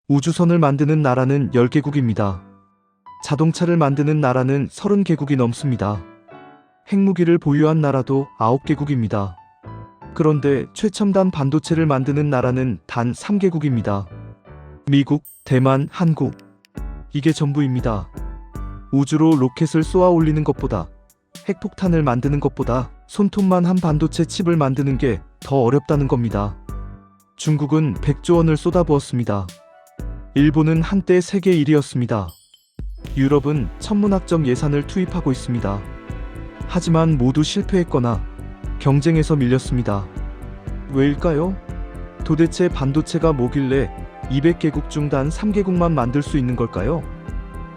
우주선을 만드는 나라는 10개국입니다. 자동차를 만드는 나라는 30개국이 넘습니다. 핵무기를 보유한 나라도 9개국입니다. 그런데 최첨단 반도체를 만드는 나라는 단 3개국입니다. 미국, 대만, 한국. 이게 전부입니다. 우주로 로켓을 쏘아 올리는 것보다, 핵폭탄을 만드는 것보다 손톱만 한 반도체 칩을 만드는 게 더 어렵다는 겁니다. 중국은 100조 원을 쏟아부었습니다. 일본은 한때 세계 1위였습니다. 유럽은 천문학적 예산을 투입하고 있습니다. 하지만 모두 실패했거나 경쟁에서 밀렸습니다. 왜일까요? 도대체 반도체가 뭐길래 200개국 중 단 3개국만 만들 수 있는 걸까요?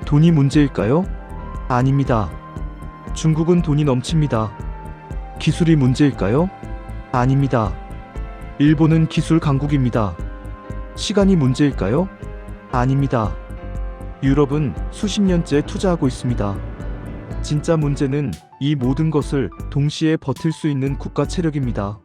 돈이 문제일까요? 아닙니다. 중국은 돈이 넘칩니다. 기술이 문제일까요? 아닙니다. 일본은 기술 강국입니다. 시간이 문제일까요? 아닙니다. 유럽은 수십 년째 투자하고 있습니다. 진짜 문제는 이 모든 것을 동시에 버틸 수 있는 국가 체력입니다.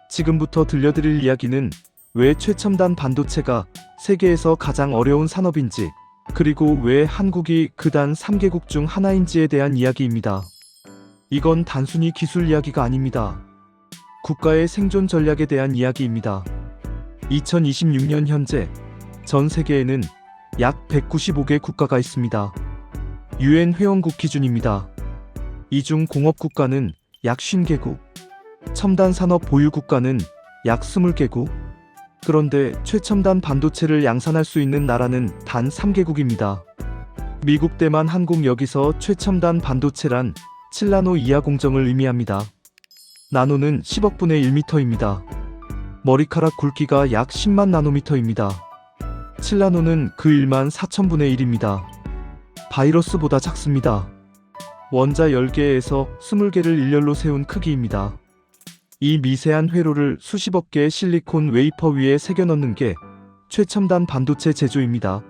지금부터 들려드릴 이야기는 왜 최첨단 반도체가 세계에서 가장 어려운 산업인지, 그리고 왜 한국이 그 단 3개국 중 하나인지에 대한 이야기입니다. 이건 단순히 기술 이야기가 아닙니다. 국가의 생존 전략에 대한 이야기입니다. 2026년 현재 전 세계에는 약 195개 국가가 있습니다. UN 회원국 기준입니다. 이 중 공업 국가는 약 50개국, 첨단 산업 보유 국가는 약 20개국. 그런데 최첨단 반도체를 양산할 수 있는 나라는 단 3개국입니다. 미국, 대만, 한국. 여기서 최첨단 반도체란 7나노 이하 공정을 의미합니다. 나노는 10억분의 1m입니다. 머리카락 굵기가 약 10만 나노미터입니다. 7나노는 그 1만 4천분의 1입니다. 바이러스보다 작습니다. 원자 10개에서 20개를 일렬로 세운 크기입니다. 이 미세한 회로를 수십억 개의 실리콘 웨이퍼 위에 새겨 넣는 게 최첨단 반도체 제조입니다.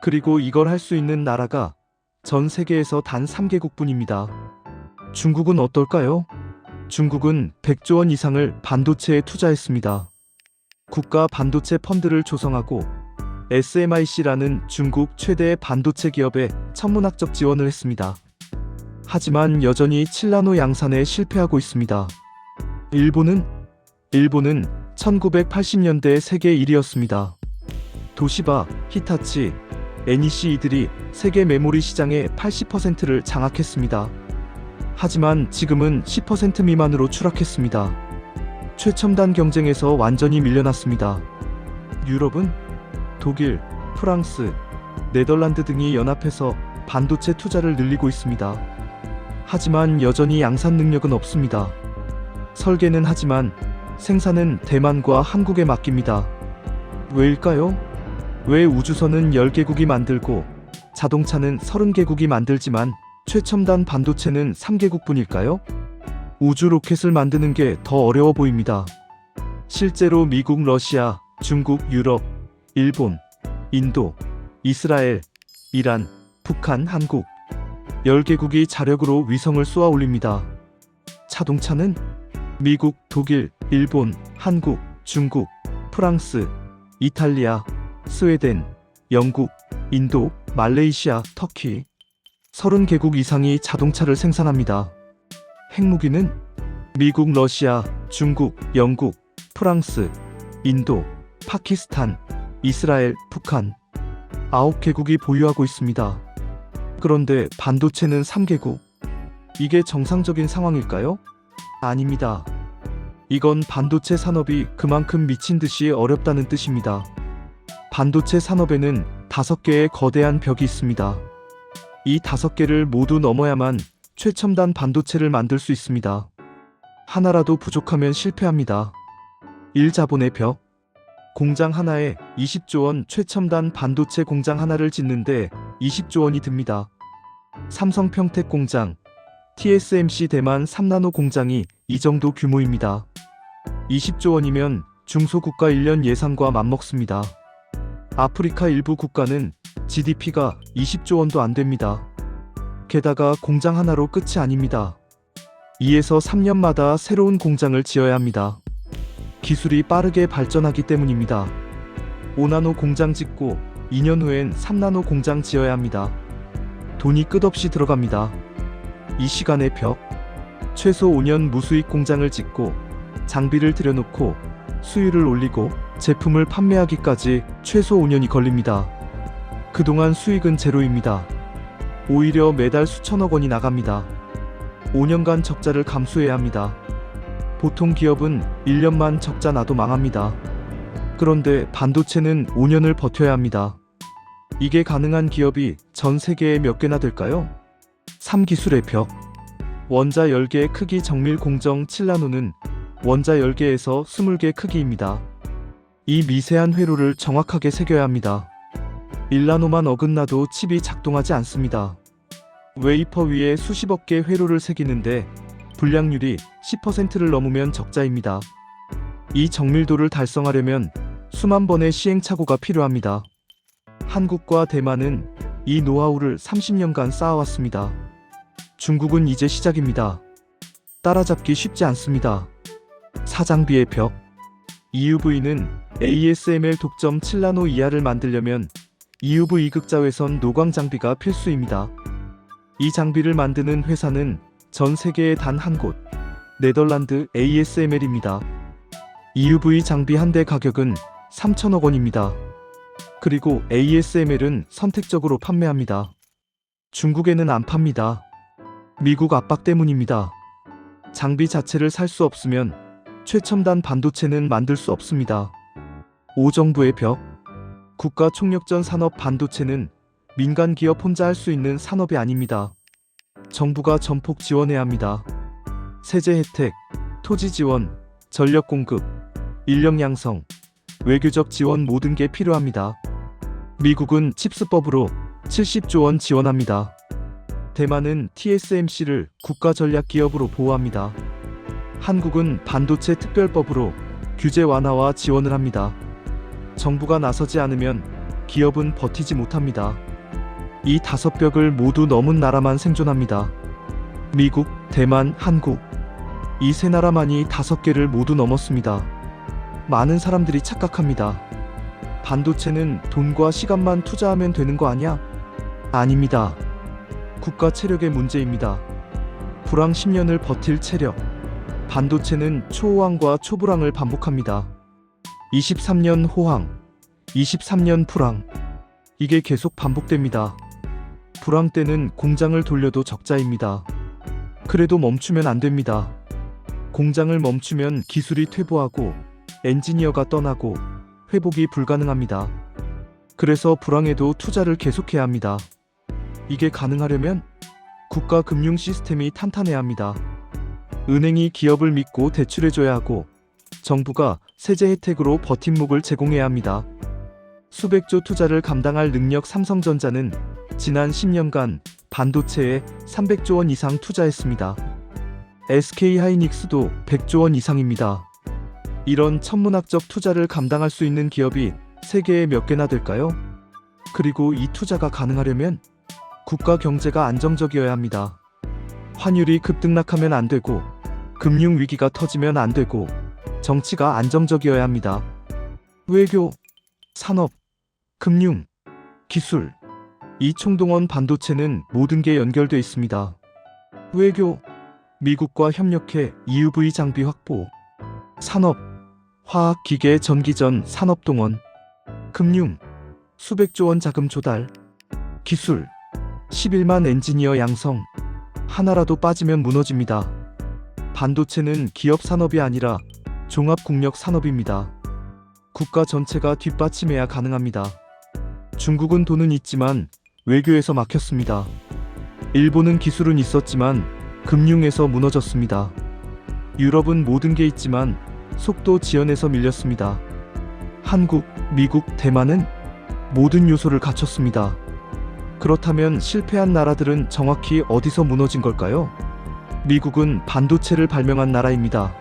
그리고 이걸 할 수 있는 나라가 전 세계에서 단 3개국뿐입니다. 중국은 어떨까요? 중국은 100조 원 이상을 반도체에 투자했습니다. 국가 반도체 펀드를 조성하고 SMIC라는 중국 최대의 반도체 기업에 천문학적 지원을 했습니다. 하지만 여전히 7나노 양산에 실패하고 있습니다. 일본은 1980년대 세계 1위였습니다. 도시바, 히타치, NEC 이들이 세계 메모리 시장의 80%를 장악했습니다. 하지만 지금은 10% 미만으로 추락했습니다. 최첨단 경쟁에서 완전히 밀려났습니다. 유럽은 독일, 프랑스, 네덜란드 등이 연합해서 반도체 투자를 늘리고 있습니다. 하지만 여전히 양산 능력은 없습니다. 설계는 하지만 생산은 대만과 한국에 맡깁니다. 왜일까요? 왜 우주선은 10개국이 만들고 자동차는 30개국이 만들지만 최첨단 반도체는 3개국뿐일까요? 우주 로켓을 만드는 게 더 어려워 보입니다. 실제로 미국, 러시아, 중국, 유럽, 일본, 인도, 이스라엘, 이란, 북한, 한국 10개국이 자력으로 위성을 쏘아 올립니다. 자동차는 미국, 독일, 일본, 한국, 중국, 프랑스, 이탈리아, 스웨덴, 영국, 인도, 말레이시아, 터키 30개국 이상이 자동차를 생산합니다. 핵무기는 미국, 러시아, 중국, 영국, 프랑스, 인도, 파키스탄, 이스라엘, 북한 9개국이 보유하고 있습니다. 그런데 반도체는 3개국. 이게 정상적인 상황일까요? 아닙니다. 이건 반도체 산업이 그만큼 미친 듯이 어렵다는 뜻입니다. 반도체 산업에는 5개의 거대한 벽이 있습니다. 이 5개를 모두 넘어야만 최첨단 반도체를 만들 수 있습니다. 하나라도 부족하면 실패합니다. 1. 자본의 벽. 공장 하나에 20조 원, 최첨단 반도체 공장 하나를 짓는데 20조 원이 듭니다. 삼성 평택 공장, TSMC 대만 3나노 공장이 이 정도 규모입니다. 20조 원이면 중소국가 1년 예산과 맞먹습니다. 아프리카 일부 국가는 GDP가 20조 원도 안 됩니다. 게다가 공장 하나로 끝이 아닙니다. 2에서 3년마다 새로운 공장을 지어야 합니다. 기술이 빠르게 발전하기 때문입니다. 5나노 공장 짓고 2년 후엔 3나노 공장 지어야 합니다. 돈이 끝없이 들어갑니다. 이 시간의 벽. 최소 5년 무수익 공장을 짓고 장비를 들여놓고 수율을 올리고 제품을 판매하기까지 최소 5년이 걸립니다. 그동안 수익은 제로입니다. 오히려 매달 수천억 원이 나갑니다. 5년간 적자를 감수해야 합니다. 보통 기업은 1년만 적자 나도 망합니다. 그런데 반도체는 5년을 버텨야 합니다. 이게 가능한 기업이 전 세계에 몇 개나 될까요? 3기술의 벽. 원자 10개의 크기 정밀 공정 7나노는 원자 10개에서 20개 크기입니다. 이 미세한 회로를 정확하게 새겨야 합니다. 1나노만 어긋나도 칩이 작동하지 않습니다. 웨이퍼 위에 수십억 개 회로를 새기는데 불량률이 10%를 넘으면 적자입니다. 이 정밀도를 달성하려면 수만 번의 시행착오가 필요합니다. 한국과 대만은 이 노하우를 30년간 쌓아왔습니다. 중국은 이제 시작입니다. 따라잡기 쉽지 않습니다. 사장비의 벽. EUV는 ASML 독점 7나노 이하를 만들려면 EUV 극자외선 노광 장비가 필수입니다. 이 장비를 만드는 회사는 전 세계에 단 한 곳, 네덜란드 ASML입니다. EUV 장비 한 대 가격은 3천억 원입니다. 그리고 ASML은 선택적으로 판매합니다. 중국에는 안 팝니다. 미국 압박 때문입니다. 장비 자체를 살 수 없으면 최첨단 반도체는 만들 수 없습니다. 5정부의 벽. 국가 총력전 산업 반도체는 민간 기업 혼자 할 수 있는 산업이 아닙니다. 정부가 전폭 지원해야 합니다. 세제 혜택, 토지 지원, 전력 공급, 인력 양성, 외교적 지원 모든 게 필요합니다. 미국은 칩스법으로 70조 원 지원합니다. 대만은 TSMC를 국가 전략 기업으로 보호합니다. 한국은 반도체 특별법으로 규제 완화와 지원을 합니다. 정부가 나서지 않으면 기업은 버티지 못합니다. 이 5벽을 모두 넘은 나라만 생존합니다. 미국, 대만, 한국. 이 세 나라만이 5개를 모두 넘었습니다. 많은 사람들이 착각합니다. 반도체는 돈과 시간만 투자하면 되는 거 아니야? 아닙니다. 국가 체력의 문제입니다. 불황 10년을 버틸 체력. 반도체는 초호황과 초불황을 반복합니다. 23년 호황, 23년 불황. 이게 계속 반복됩니다. 불황 때는 공장을 돌려도 적자입니다. 그래도 멈추면 안 됩니다. 공장을 멈추면 기술이 퇴보하고 엔지니어가 떠나고 회복이 불가능합니다. 그래서 불황에도 투자를 계속해야 합니다. 이게 가능하려면 국가 금융 시스템이 탄탄해야 합니다. 은행이 기업을 믿고 대출해줘야 하고 정부가 세제 혜택으로 버팀목을 제공해야 합니다. 수백조 투자를 감당할 능력. 삼성전자는 지난 10년간 반도체에 300조 원 이상 투자했습니다. SK하이닉스도 100조 원 이상입니다. 이런 천문학적 투자를 감당할 수 있는 기업이 세계에 몇 개나 될까요? 그리고 이 투자가 가능하려면 국가 경제가 안정적이어야 합니다. 환율이 급등락하면 안 되고 금융 위기가 터지면 안 되고 정치가 안정적이어야 합니다. 외교, 산업, 금융, 기술. 이 총동원 반도체는 모든 게 연결돼 있습니다. 외교, 미국과 협력해 EUV 장비 확보. 산업, 화학, 기계, 전기전, 산업동원. 금융, 수백조 원 자금 조달. 기술, 11만 엔지니어 양성. 하나라도 빠지면 무너집니다. 반도체는 기업 산업이 아니라 종합국력 산업입니다. 국가 전체가 뒷받침해야 가능합니다. 중국은 돈은 있지만 외교에서 막혔습니다. 일본은 기술은 있었지만 금융에서 무너졌습니다. 유럽은 모든 게 있지만 속도 지연에서 밀렸습니다. 한국, 미국, 대만은 모든 요소를 갖췄습니다. 그렇다면 실패한 나라들은 정확히 어디서 무너진 걸까요? 미국은 반도체를 발명한 나라입니다.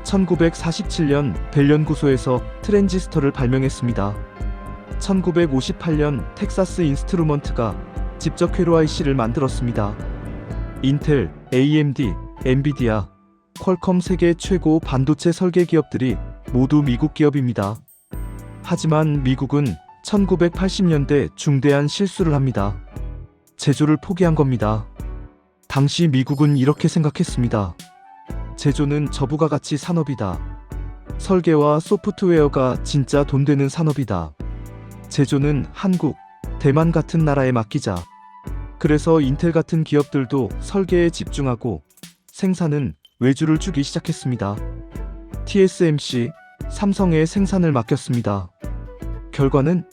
1947년 벨 연구소에서 트랜지스터를 발명했습니다. 1958년 텍사스 인스트루먼트가 직접 회로 IC를 만들었습니다. 인텔, AMD, 엔비디아, 퀄컴 세계 최고 반도체 설계 기업들이 모두 미국 기업입니다. 하지만 미국은 1980년대 중대한 실수를 합니다. 제조를 포기한 겁니다. 당시 미국은 이렇게 생각했습니다. 제조는 저부가 가치 산업이다. 설계와 소프트웨어가 진짜 돈 되는 산업이다. 제조는 한국, 대만 같은 나라에 맡기자. 그래서 인텔 같은 기업들도 설계에 집중하고 생산은 외주를 주기 시작했습니다. TSMC, 삼성에 생산을 맡겼습니다. 결과는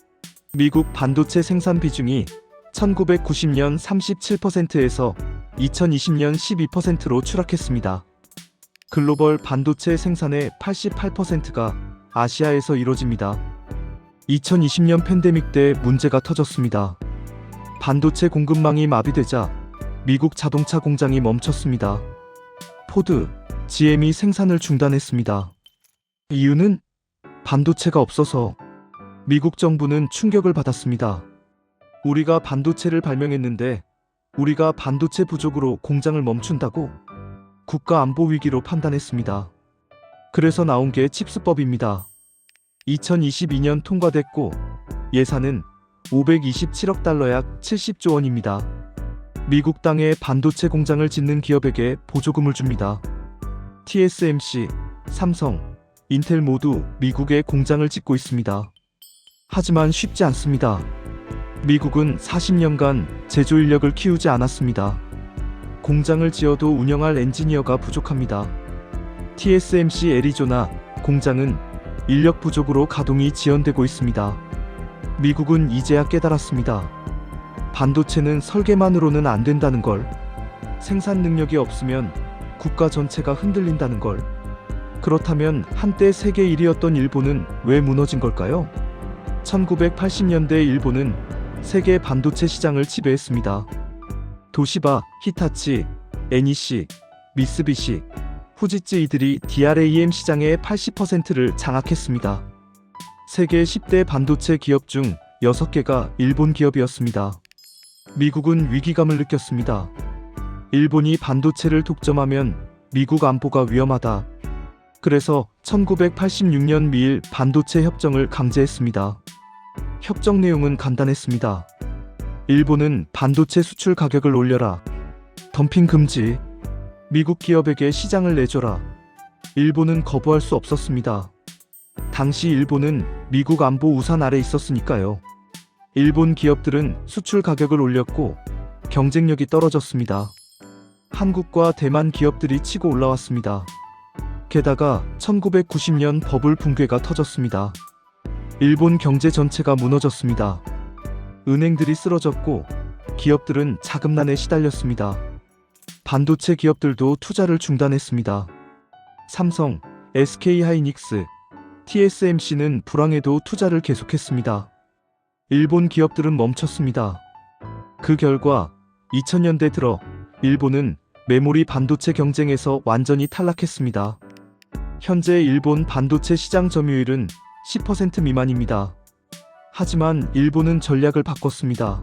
미국 반도체 생산 비중이 1990년 37%에서 2020년 12%로 추락했습니다. 글로벌 반도체 생산의 88%가 아시아에서 이루어집니다. 2020년 팬데믹 때 문제가 터졌습니다. 반도체 공급망이 마비되자 미국 자동차 공장이 멈췄습니다. 포드, GM이 생산을 중단했습니다. 이유는 반도체가 없어서. 미국 정부는 충격을 받았습니다. 우리가 반도체를 발명했는데 우리가 반도체 부족으로 공장을 멈춘다고? 국가 안보 위기로 판단했습니다. 그래서 나온 게 칩스법입니다. 2022년 통과됐고 예산은 527억 달러 약 70조 원입니다. 미국 땅에 반도체 공장을 짓는 기업에게 보조금을 줍니다. TSMC, 삼성, 인텔 모두 미국에 공장을 짓고 있습니다. 하지만 쉽지 않습니다. 미국은 40년간 제조 인력을 키우지 않았습니다. 공장을 지어도 운영할 엔지니어가 부족합니다. TSMC 애리조나 공장은 인력 부족으로 가동이 지연되고 있습니다. 미국은 이제야 깨달았습니다. 반도체는 설계만으로는 안 된다는 걸. 생산 능력이 없으면 국가 전체가 흔들린다는 걸. 그렇다면 한때 세계 1위였던 일본은 왜 무너진 걸까요? 1980년대 일본은 세계 반도체 시장을 지배했습니다. 도시바, 히타치, NEC, 미쓰비시, 후지츠 이들이 DRAM 시장의 80%를 장악했습니다. 세계 10대 반도체 기업 중 6개가 일본 기업이었습니다. 미국은 위기감을 느꼈습니다. 일본이 반도체를 독점하면 미국 안보가 위험하다. 그래서 1986년 미일 반도체 협정을 강제했습니다. 협정 내용은 간단했습니다. 일본은 반도체 수출 가격을 올려라. 덤핑 금지. 미국 기업에게 시장을 내줘라. 일본은 거부할 수 없었습니다. 당시 일본은 미국 안보 우산 아래 있었으니까요. 일본 기업들은 수출 가격을 올렸고 경쟁력이 떨어졌습니다. 한국과 대만 기업들이 치고 올라왔습니다. 게다가 1990년 버블 붕괴가 터졌습니다. 일본 경제 전체가 무너졌습니다. 은행들이 쓰러졌고 기업들은 자금난에 시달렸습니다. 반도체 기업들도 투자를 중단했습니다. 삼성, SK하이닉스, TSMC는 불황에도 투자를 계속했습니다. 일본 기업들은 멈췄습니다. 그 결과 2000년대 들어 일본은 메모리 반도체 경쟁에서 완전히 탈락했습니다. 현재 일본 반도체 시장 점유율은 10% 미만입니다. 하지만 일본은 전략을 바꿨습니다.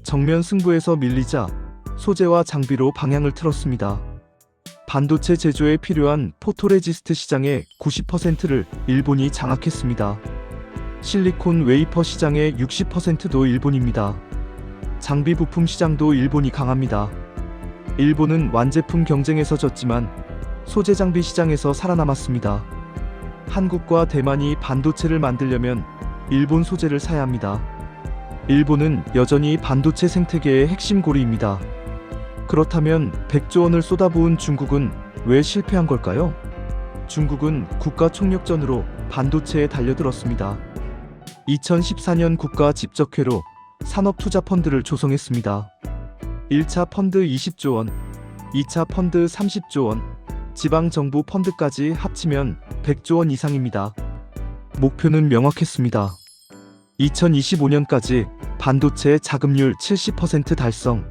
정면 승부에서 밀리자 소재와 장비로 방향을 틀었습니다. 반도체 제조에 필요한 포토레지스트 시장의 90%를 일본이 장악했습니다. 실리콘 웨이퍼 시장의 60%도 일본입니다. 장비 부품 시장도 일본이 강합니다. 일본은 완제품 경쟁에서 졌지만 소재 장비 시장에서 살아남았습니다. 한국과 대만이 반도체를 만들려면 일본 소재를 사야 합니다. 일본은 여전히 반도체 생태계의 핵심 고리입니다. 그렇다면 100조 원을 쏟아부은 중국은 왜 실패한 걸까요? 중국은 국가 총력전으로 반도체에 달려들었습니다. 2014년 국가 집적회로 산업투자펀드를 조성했습니다. 1차 펀드 20조 원, 2차 펀드 30조 원, 지방정부 펀드까지 합치면 100조 원 이상입니다. 목표는 명확했습니다. 2025년까지 반도체 자금률 70% 달성.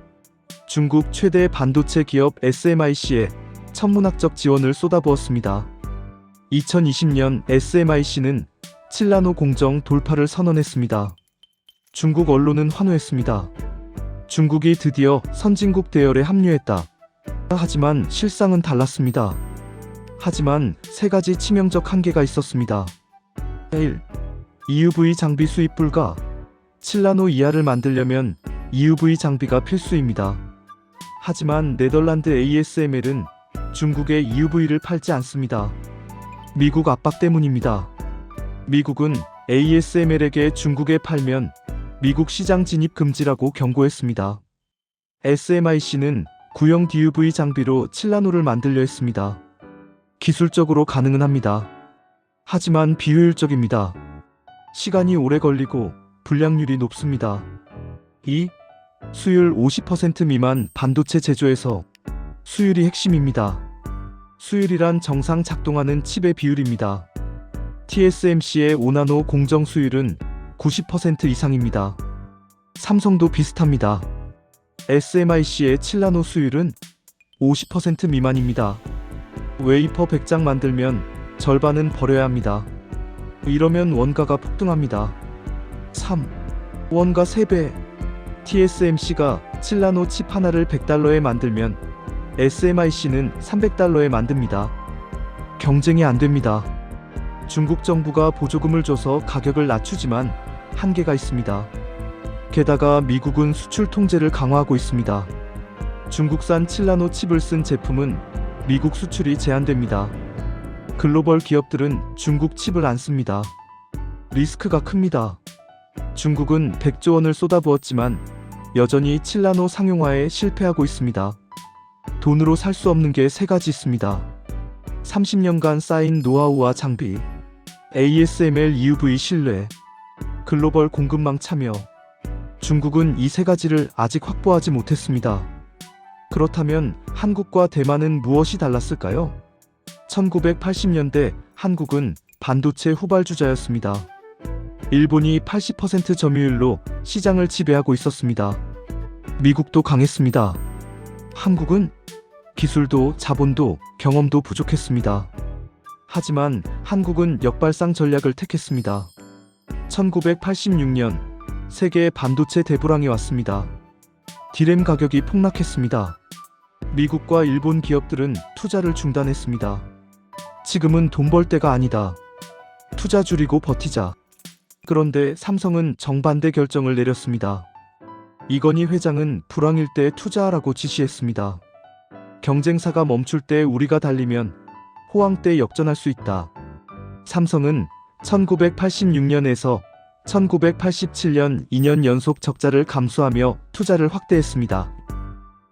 중국 최대 반도체 기업 SMIC에 천문학적 지원을 쏟아부었습니다. 2020년 SMIC는 7나노 공정 돌파를 선언했습니다. 중국 언론은 환호했습니다. 중국이 드디어 선진국 대열에 합류했다. 하지만 실상은 달랐습니다. 하지만 세 가지 치명적 한계가 있었습니다. 1. EUV 장비 수입 불가. 7나노 이하를 만들려면 EUV 장비가 필수입니다. 하지만 네덜란드 ASML은 중국에 EUV를 팔지 않습니다. 미국 압박 때문입니다. 미국은 ASML에게 중국에 팔면 미국 시장 진입 금지라고 경고했습니다. SMIC는 구형 DUV 장비로 7나노를 만들려 했습니다. 기술적으로 가능은 합니다. 하지만 비효율적입니다. 시간이 오래 걸리고 불량률이 높습니다. 2. 수율 50% 미만 반도체 제조에서 수율이 핵심입니다. 수율이란 정상 작동하는 칩의 비율입니다. TSMC의 5나노 공정 수율은 90% 이상입니다. 삼성도 비슷합니다. SMIC의 7나노 수율은 50% 미만입니다. 웨이퍼 100장 만들면 절반은 버려야 합니다. 이러면 원가가 폭등합니다. 3. 원가 3배. TSMC가 7나노 칩 하나를 100달러에 만들면 SMIC는 300달러에 만듭니다. 경쟁이 안 됩니다. 중국 정부가 보조금을 줘서 가격을 낮추지만 한계가 있습니다. 게다가 미국은 수출 통제를 강화하고 있습니다. 중국산 7나노 칩을 쓴 제품은 미국 수출이 제한됩니다. 글로벌 기업들은 중국 칩을 안 씁니다. 리스크가 큽니다. 중국은 100조 원을 쏟아부었지만 여전히 7나노 상용화에 실패하고 있습니다. 돈으로 살 수 없는 게 3가지 있습니다. 30년간 쌓인 노하우와 장비, ASML EUV 신뢰, 글로벌 공급망 참여. 중국은 이 3가지를 아직 확보하지 못했습니다. 그렇다면 한국과 대만은 무엇이 달랐을까요? 1980년대 한국은 반도체 후발주자였습니다. 일본이 80% 점유율로 시장을 지배하고 있었습니다. 미국도 강했습니다. 한국은 기술도 자본도 경험도 부족했습니다. 하지만 한국은 역발상 전략을 택했습니다. 1986년 세계의 반도체 대불황이 왔습니다. 디램 가격이 폭락했습니다. 미국과 일본 기업들은 투자를 중단했습니다. 지금은 돈 벌 때가 아니다. 투자 줄이고 버티자. 그런데 삼성은 정반대 결정을 내렸습니다. 이건희 회장은 불황일 때 투자하라고 지시했습니다. 경쟁사가 멈출 때 우리가 달리면 호황 때 역전할 수 있다. 삼성은 1986년에서 1987년 2년 연속 적자를 감수하며 투자를 확대했습니다.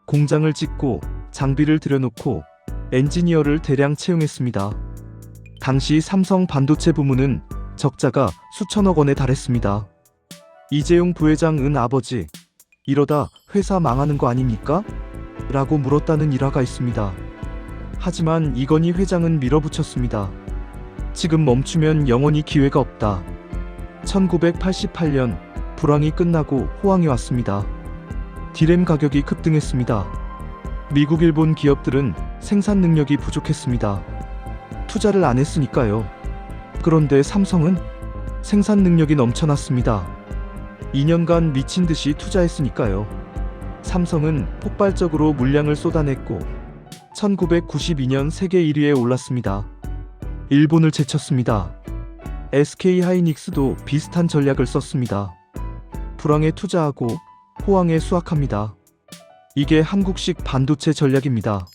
공장을 짓고 장비를 들여놓고 엔지니어를 대량 채용했습니다. 당시 삼성 반도체 부문은 적자가 수천억 원에 달했습니다. 이재용 부회장 은 아버지, 이러다 회사 망하는 거 아닙니까? 라고 물었다는 일화가 있습니다. 하지만 이건희 회장은 밀어붙였습니다. 지금 멈추면 영원히 기회가 없다. 1988년 불황이 끝나고 호황이 왔습니다. 디램 가격이 급등했습니다. 미국, 일본 기업들은 생산 능력이 부족했습니다. 투자를 안 했으니까요. 그런데 삼성은 생산 능력이 넘쳐났습니다. 2년간 미친 듯이 투자했으니까요. 삼성은 폭발적으로 물량을 쏟아냈고 1992년 세계 1위에 올랐습니다. 일본을 제쳤습니다. SK 하이닉스도 비슷한 전략을 썼습니다. 불황에 투자하고 호황에 수확합니다. 이게 한국식 반도체 전략입니다.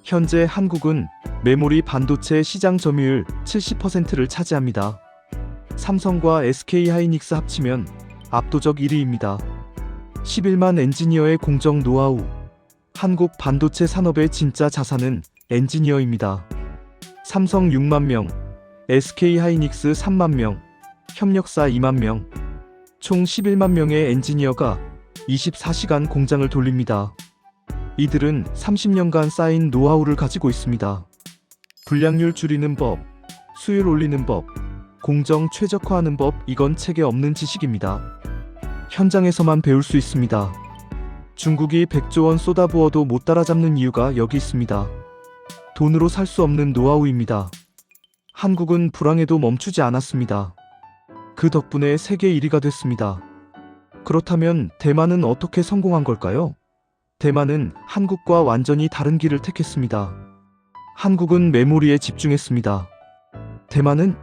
현재 한국은 메모리 반도체 시장 점유율 70%를 차지합니다. 삼성과 SK 하이닉스 합치면 압도적 1위입니다. 11만 엔지니어의 공정 노하우. 한국 반도체 산업의 진짜 자산은 엔지니어입니다. 삼성 6만 명, SK 하이닉스 3만 명, 협력사 2만 명, 총 11만 명의 엔지니어가 24시간 공장을 돌립니다. 이들은 30년간 쌓인 노하우를 가지고 있습니다. 불량률 줄이는 법, 수율 올리는 법, 공정 최적화하는 법, 이건 책에 없는 지식입니다. 현장에서만 배울 수 있습니다. 중국이 100조 원 쏟아부어도 못 따라잡는 이유가 여기 있습니다. 돈으로 살 수 없는 노하우입니다. 한국은 불황에도 멈추지 않았습니다. 그 덕분에 세계 1위가 됐습니다. 그렇다면 대만은 어떻게 성공한 걸까요? 대만은 한국과 완전히 다른 길을 택했습니다. 한국은 메모리에 집중했습니다. 대만은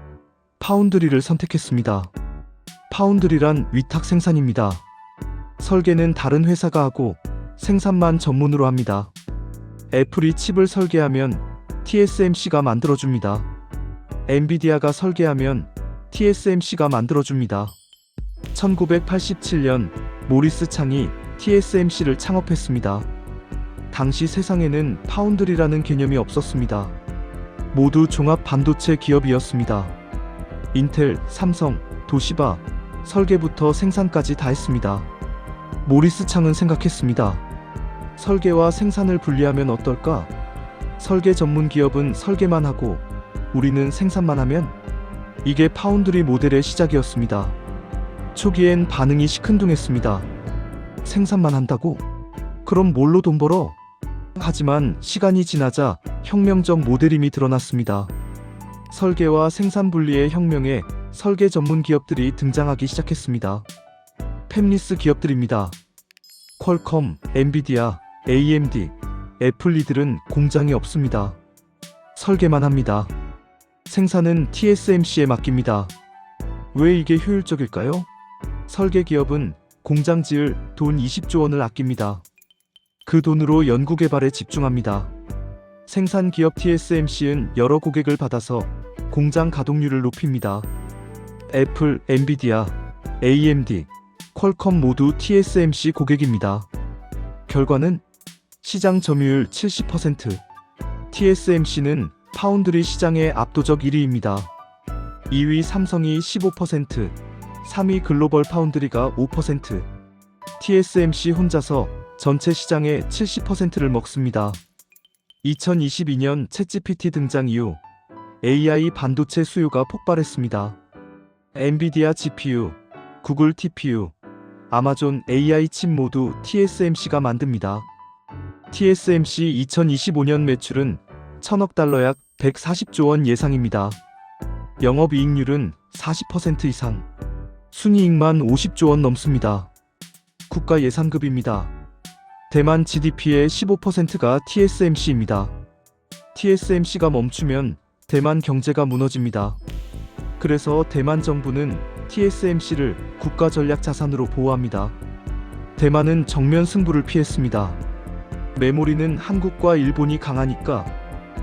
파운드리를 선택했습니다. 파운드리란 위탁 생산입니다. 설계는 다른 회사가 하고 생산만 전문으로 합니다. 애플이 칩을 설계하면 TSMC가 만들어줍니다. 엔비디아가 설계하면 TSMC가 만들어줍니다. 1987년 모리스 창이 TSMC를 창업했습니다. 당시 세상에는 파운드리라는 개념이 없었습니다. 모두 종합 반도체 기업이었습니다. 인텔, 삼성, 도시바, 설계부터 생산까지 다 했습니다. 모리스 창은 생각했습니다. 설계와 생산을 분리하면 어떨까? 설계 전문 기업은 설계만 하고 우리는 생산만 하면? 이게 파운드리 모델의 시작이었습니다. 초기엔 반응이 시큰둥했습니다. 생산만 한다고? 그럼 뭘로 돈 벌어? 하지만 시간이 지나자 혁명적 모델임이 드러났습니다. 설계와 생산 분리의 혁명에 설계 전문 기업들이 등장하기 시작했습니다. 팹리스 기업들입니다. 퀄컴, 엔비디아, AMD, 애플 이들은 공장이 없습니다. 설계만 합니다. 생산은 TSMC에 맡깁니다. 왜 이게 효율적일까요? 설계 기업은 공장 지을 돈 20조 원을 아낍니다. 그 돈으로 연구개발에 집중합니다. 생산 기업 TSMC는 여러 고객을 받아서 공장 가동률을 높입니다. 애플, 엔비디아, AMD, 퀄컴 모두 TSMC 고객입니다. 결과는 시장 점유율 70%, TSMC는 파운드리 시장의 압도적 1위입니다. 2위 삼성이 15%, 3위 글로벌 파운드리가 5%, TSMC 혼자서 전체 시장의 70%를 먹습니다. 2022년 챗GPT 등장 이후 AI 반도체 수요가 폭발했습니다. 엔비디아 GPU, 구글 TPU, 아마존 AI 칩 모두 TSMC가 만듭니다. TSMC 2025년 매출은 1000억 달러 약 140조 원 예상입니다. 영업이익률은 40% 이상, 순이익만 50조 원 넘습니다. 국가 예산급입니다. 대만 GDP의 15%가 TSMC입니다. TSMC가 멈추면 대만 경제가 무너집니다. 그래서 대만 정부는 TSMC를 국가 전략 자산으로 보호합니다. 대만은 정면 승부를 피했습니다. 메모리는 한국과 일본이 강하니까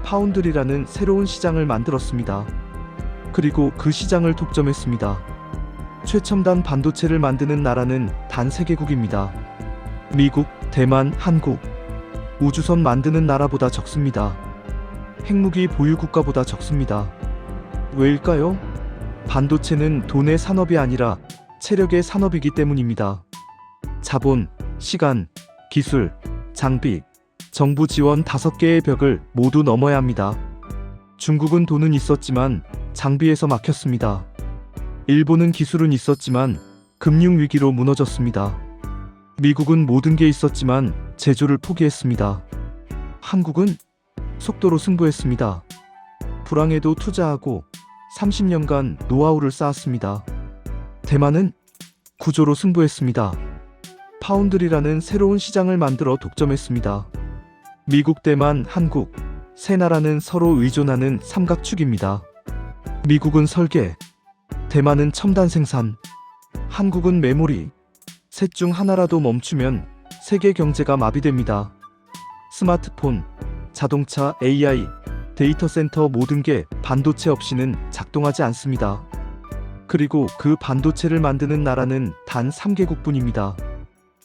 파운드리라는 새로운 시장을 만들었습니다. 그리고 그 시장을 독점했습니다. 최첨단 반도체를 만드는 나라는 단 3개국입니다. 미국, 대만, 한국. 우주선 만드는 나라보다 적습니다. 핵무기 보유 국가보다 적습니다. 왜일까요? 반도체는 돈의 산업이 아니라 체력의 산업이기 때문입니다. 자본, 시간, 기술, 장비, 정부 지원 5개의 벽을 모두 넘어야 합니다. 중국은 돈은 있었지만 장비에서 막혔습니다. 일본은 기술은 있었지만 금융 위기로 무너졌습니다. 미국은 모든 게 있었지만 제조를 포기했습니다. 한국은 속도로 승부했습니다. 불황에도 투자하고 30년간 노하우를 쌓았습니다. 대만은 구조로 승부했습니다. 파운드리라는 새로운 시장을 만들어 독점했습니다. 미국, 대만, 한국, 세 나라는 서로 의존하는 삼각축입니다. 미국은 설계, 대만은 첨단 생산, 한국은 메모리. 셋 중 하나라도 멈추면 세계 경제가 마비됩니다. 스마트폰, 자동차, AI, 데이터 센터 모든 게 반도체 없이는 작동하지 않습니다. 그리고 그 반도체를 만드는 나라는 단 3개국뿐입니다.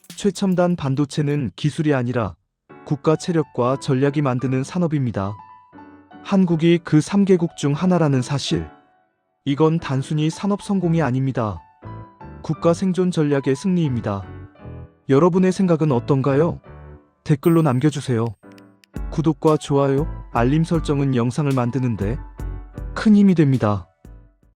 최첨단 반도체는 기술이 아니라 국가 체력과 전략이 만드는 산업입니다. 한국이 그 3개국 중 하나라는 사실. 이건 단순히 산업 성공이 아닙니다. 국가 생존 전략의 승리입니다. 여러분의 생각은 어떤가요? 댓글로 남겨주세요. 구독과 좋아요, 알림 설정은 영상을 만드는데 큰 힘이 됩니다.